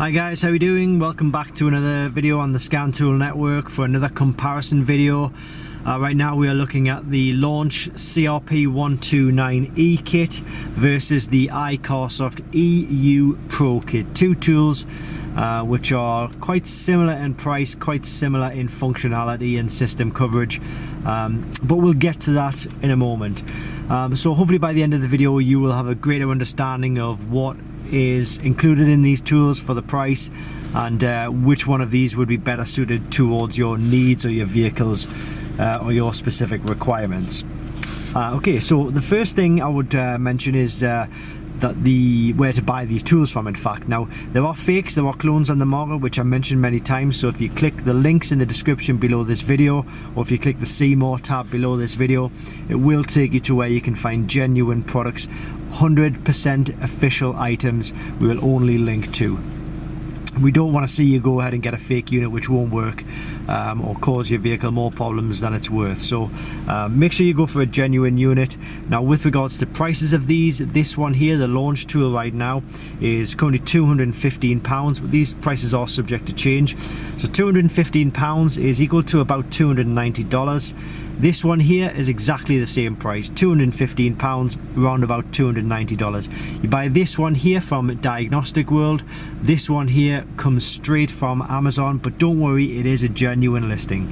Hi guys, how are you doing? Welcome back to another video on the Scantoolnetwork for another comparison video. Right now we are looking at the launch CRP129e kit versus the iCarsoft EU Pro kit. Two tools which are quite similar in price, quite similar in functionality and system coverage, but we'll get to that in a moment. So hopefully by the end of the video you will have a greater understanding of what is included in these tools for the price, and which one of these would be better suited towards your needs or your vehicles or your specific requirements. Okay, so the first thing I would mention is where to buy these tools from. In fact, now there are fakes, there are clones on the market, which I mentioned many times. So if you click the links in the description below this video, or if you click the See More tab below this video, it will take you to where you can find genuine products, 100% official items we will only link to. We don't want to see you go ahead and get a fake unit which won't work or cause your vehicle more problems than it's worth. So make sure you go for a genuine unit. Now with regards to prices of these, this one here, the launch tool right now, is currently £215, but these prices are subject to change. So £215 is equal to about $290. This one here is exactly the same price, £215, around about $290. You buy this one here from Diagnostic World. This one here comes straight from Amazon, but don't worry, it is a genuine listing.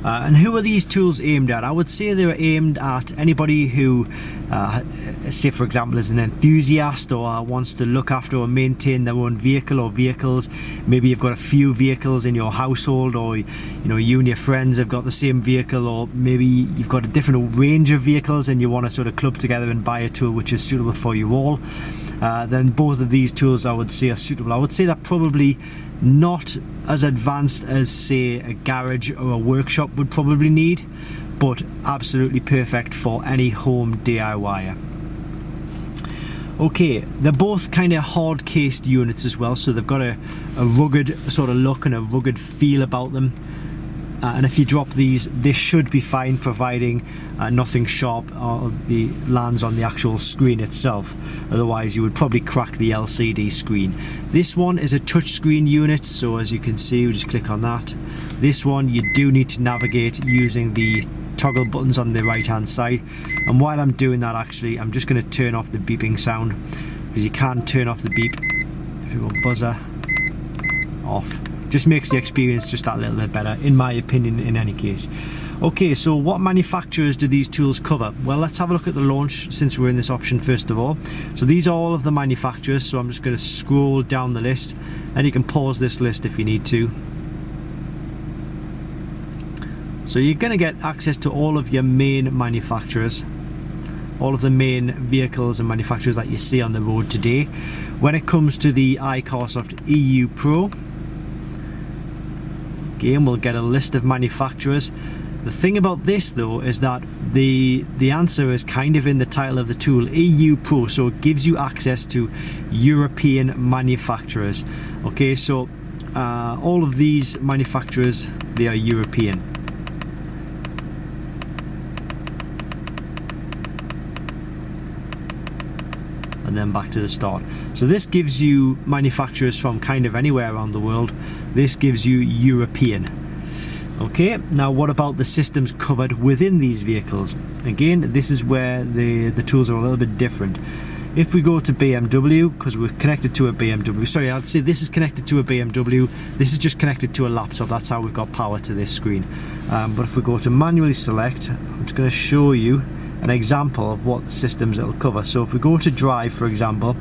And who are these tools aimed at? I would say they're aimed at anybody who, say for example, is an enthusiast or wants to look after or maintain their own vehicle or vehicles. Maybe you've got a few vehicles in your household, or you and your friends have got the same vehicle, or maybe you've got a different range of vehicles and you want to sort of club together and buy a tool which is suitable for you all. Then both of these tools I would say are suitable. I would say that probably not as advanced as say a garage or a workshop would probably need, but absolutely perfect for any home DIYer. Okay, they're both kind of hard cased units as well, so they've got a rugged sort of look and a rugged feel about them. And if you drop these, this should be fine, providing nothing sharp lands on the actual screen itself. Otherwise you would probably crack the LCD screen. This one is a touchscreen unit, so as you can see, we just click on that. This one you do need to navigate using the toggle buttons on the right hand side, and while I'm doing that, actually I'm just going to turn off the beeping sound, because you can turn off the beep. If you go buzzer off, just makes the experience just that little bit better, in my opinion, in any case. Okay, so what manufacturers do these tools cover? Well, let's have a look at the launch since we're in this option first of all. So these are all of the manufacturers, so I'm just going to scroll down the list, and you can pause this list if you need to. So you're going to get access to all of your main manufacturers, all of the main vehicles and manufacturers that you see on the road today. When it comes to the iCarsoft EU Pro, again, we'll get a list of manufacturers. The thing about this though is that the answer is kind of in the title of the tool, EU Pro, so it gives you access to European manufacturers. Okay, so all of these manufacturers, they are European. And then back to the start. So this gives you manufacturers from kind of anywhere around the world. This gives you European. Okay, now what about the systems covered within these vehicles? Again, this is where the tools are a little bit different. If we go to BMW, because we're connected to a BMW, sorry, I'd say this is connected to a BMW, this is just connected to a laptop, that's how we've got power to this screen. But if we go to manually select, I'm just going to show you an example of what systems it'll cover. So if we go to drive, for example,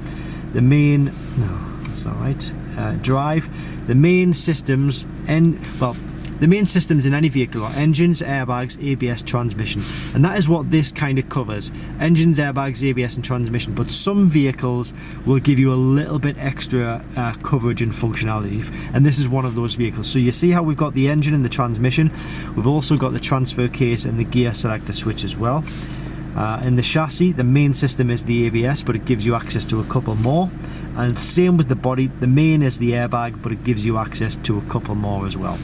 the main, no, that's not right, drive, the main systems, the main systems in any vehicle are engines, airbags, ABS, transmission, and that is what this kind of covers: engines, airbags, ABS and transmission. But some vehicles will give you a little bit extra coverage and functionality, and this is one of those vehicles. So you see how we've got the engine and the transmission, we've also got the transfer case and the gear selector switch as well. In the chassis, the main system is the ABS, but it gives you access to a couple more, and same with the body, the main is the airbag, but it gives you access to a couple more as well.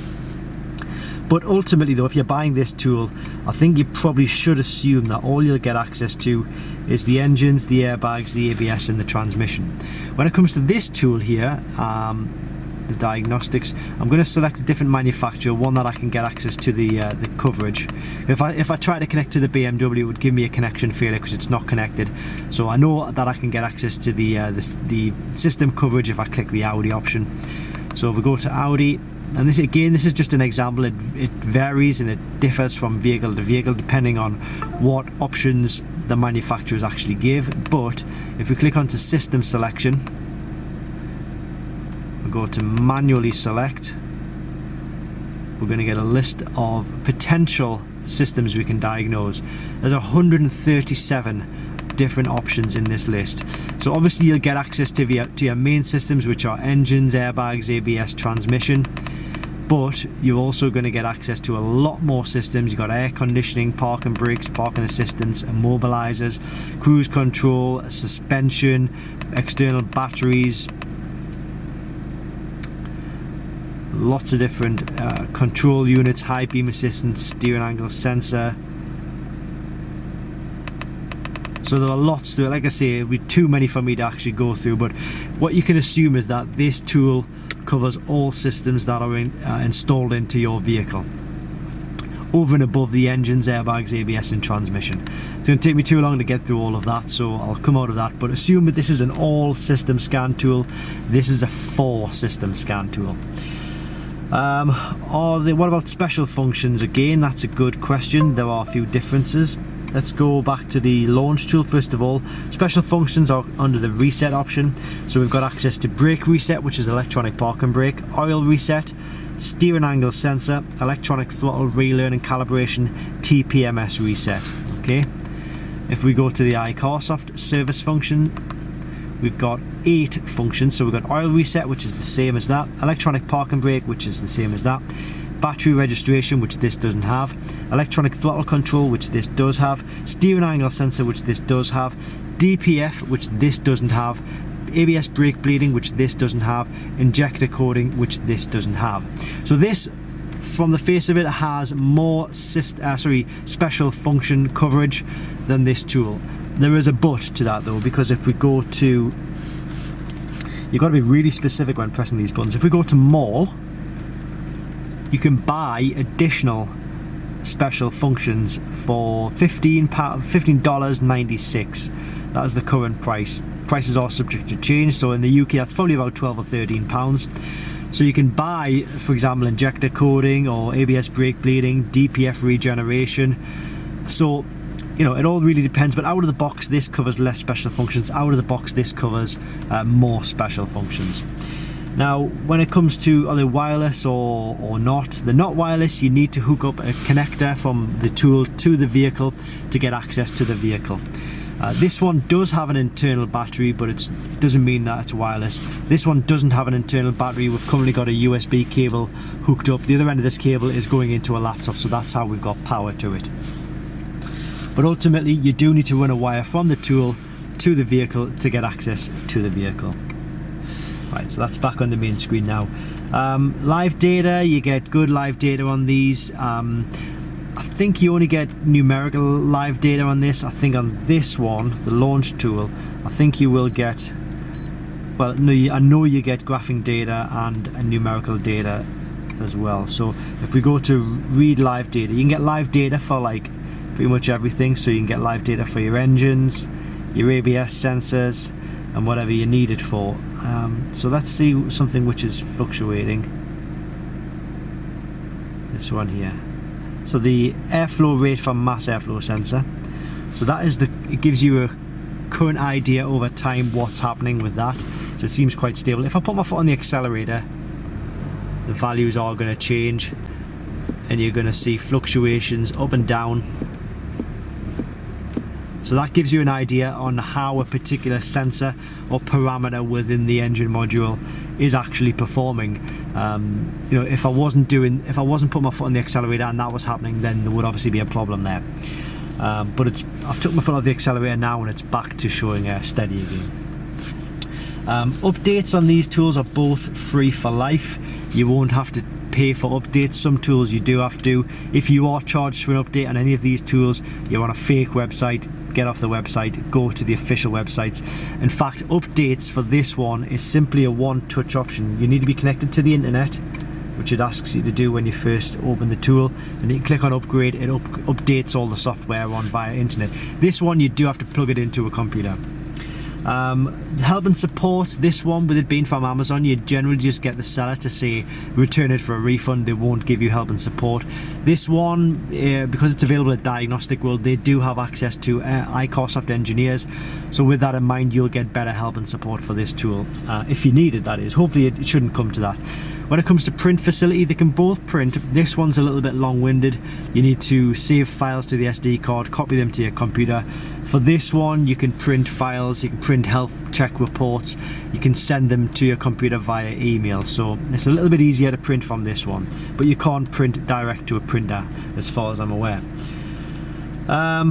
But ultimately though, if you're buying this tool, I think you probably should assume that all you'll get access to is the engines, the airbags, the ABS and the transmission. When it comes to this tool here, the diagnostics, I'm going to select a different manufacturer, one that I can get access to the coverage. If I try to connect to the BMW, it would give me a connection failure because it's not connected. So I know that I can get access to the system coverage if I click the Audi option. So if we go to Audi, and this is just an example, it varies and it differs from vehicle to vehicle depending on what options the manufacturers actually give. But if we click onto system selection, we go to manually select, we're going to get a list of potential systems we can diagnose. There's 137 different options in this list. So obviously you'll get access to your main systems, which are engines, airbags, ABS, transmission. But you're also going to get access to a lot more systems. You've got air conditioning, parking brakes, parking assistance, immobilizers, cruise control, suspension, external batteries, lots of different control units, high beam assistance, steering angle sensor. So there are lots to it. Like I say, it would be too many for me to actually go through, but what you can assume is that this tool covers all systems that are installed into your vehicle, over and above the engines, airbags, ABS and transmission. It's going to take me too long to get through all of that, so I'll come out of that. But assume that this is an all system scan tool. This is a 4 system scan tool. What about special functions? Again, that's a good question. There are a few differences. Let's go back to the launch tool first of all. Special functions are under the reset option. So we've got access to brake reset, which is electronic parking brake, oil reset, steering angle sensor, electronic throttle relearn and calibration, TPMS reset. Okay. If we go to the iCarsoft service function, we've got 8 functions. So we've got oil reset, which is the same as that, electronic parking brake, which is the same as that, battery registration, which this doesn't have, electronic throttle control, which this does have, steering angle sensor, which this does have, DPF, which this doesn't have, ABS brake bleeding, which this doesn't have, injector coding, which this doesn't have. So this, from the face of it, has more special function coverage than this tool. There is a but to that though, because if we go to, you've got to be really specific when pressing these buttons. If we go to more, you can buy additional special functions for $15.96. That is the current price. Prices are subject to change, so in the UK that's probably about £12 or £13. So you can buy, for example, injector coding or ABS brake bleeding, DPF regeneration. So, you know, it all really depends, but out of the box this covers less special functions. Out of the box this covers more special functions. Now, when it comes to are they wireless or not, they're not wireless. You need to hook up a connector from the tool to the vehicle to get access to the vehicle. This one does have an internal battery, but it doesn't mean that it's wireless. This one doesn't have an internal battery. We've currently got a USB cable hooked up. The other end of this cable is going into a laptop, so that's how we've got power to it. But ultimately, you do need to run a wire from the tool to the vehicle to get access to the vehicle. Right, so that's back on the main screen now. Live data, you get good live data on these. I think you only get numerical live data on this. I think on this one, the launch tool, I think you will get, well, no, I know you get graphing data and numerical data as well. So if we go to read live data, you can get live data for like pretty much everything. So you can get live data for your engines, your ABS sensors, and whatever you need it for. So let's see something which is fluctuating. This one here. So the airflow rate for mass airflow sensor. So that is it gives you a current idea over time what's happening with that. So it seems quite stable. If I put my foot on the accelerator, the values are going to change, and you're going to see fluctuations up and down. So that gives you an idea on how a particular sensor or parameter within the engine module is actually performing. You know, if I wasn't putting my foot on the accelerator and that was happening, then there would obviously be a problem there. But I've took my foot off the accelerator now and it's back to showing steady again. Updates on these tools are both free for life. You won't have to pay for updates. Some tools you do have to. If you are charged for an update on any of these tools, you're on a fake website, get off the website, go to the official websites. In fact, updates for this one is simply a one-touch option. You need to be connected to the internet, which it asks you to do when you first open the tool, and you click on upgrade. It updates all the software on via internet. This one you do have to plug it into a computer. Help and support, this one, with it being from Amazon, you generally just get the seller to say return it for a refund. They won't give you help and support. This one, because it's available at Diagnostic World, they do have access to iCarsoft engineers, so with that in mind, you'll get better help and support for this tool, if you need it, that is. Hopefully it shouldn't come to that. When it comes to print facility, they can both print. This one's a little bit long-winded. You need to save files to the SD card, copy them to your computer. For this one, you can print files, you can print health check reports, you can send them to your computer via email. So it's a little bit easier to print from this one, but you can't print direct to a printer as far as I'm aware.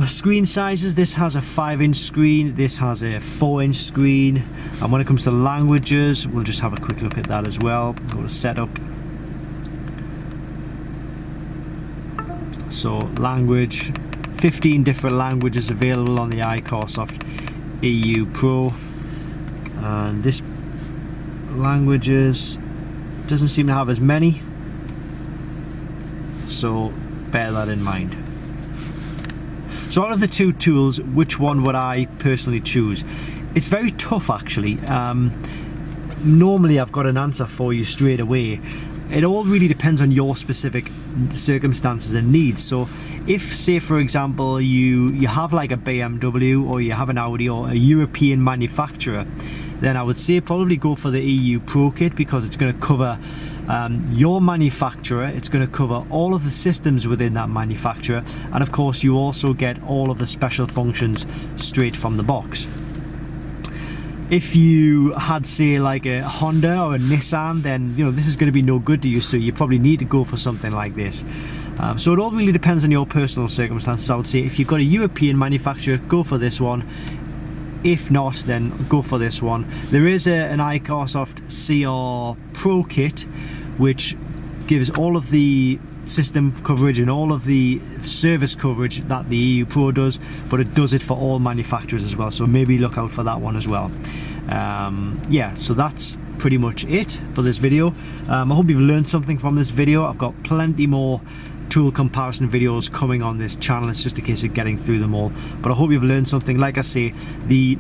Screen sizes, this has a 5-inch screen, this has a 4-inch screen, and when it comes to languages, we'll just have a quick look at that as well. Go to setup. So language, 15 different languages available on the iCarsoft EU Pro, and this languages doesn't seem to have as many, so bear that in mind. So out of the two tools, which one would I personally choose? It's very tough, actually. Normally I've got an answer for you straight away. It all really depends on your specific circumstances and needs. So if, say for example, you have like a BMW or you have an Audi or a European manufacturer, then I would say probably go for the EU Pro Kit, because it's going to cover your manufacturer, it's going to cover all of the systems within that manufacturer, and of course you also get all of the special functions straight from the box. If you had, say, like a Honda or a Nissan, then this is going to be no good to you, so you probably need to go for something like this. So it all really depends on your personal circumstances. I would say if you've got a European manufacturer, go for this one. If not, then go for this one. There is an iCarsoft CR Pro Kit, which gives all of the system coverage and all of the service coverage that the EU Pro does, but it does it for all manufacturers as well, so maybe look out for that one as well. Yeah, so that's pretty much it for this video. I hope you've learned something from this video. I've got plenty more tool comparison videos coming on this channel. It's just a case of getting through them all, but I hope you've learned something. Like I say, the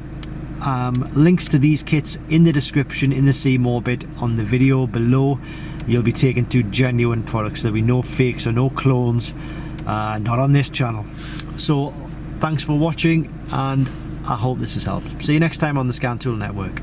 links to these kits in the description, in the see more bit on the video below. You'll be taken to genuine products. There'll be no fakes or no clones, not on this channel. So thanks for watching, and I hope this has helped. See you next time on the Scan Tool Network.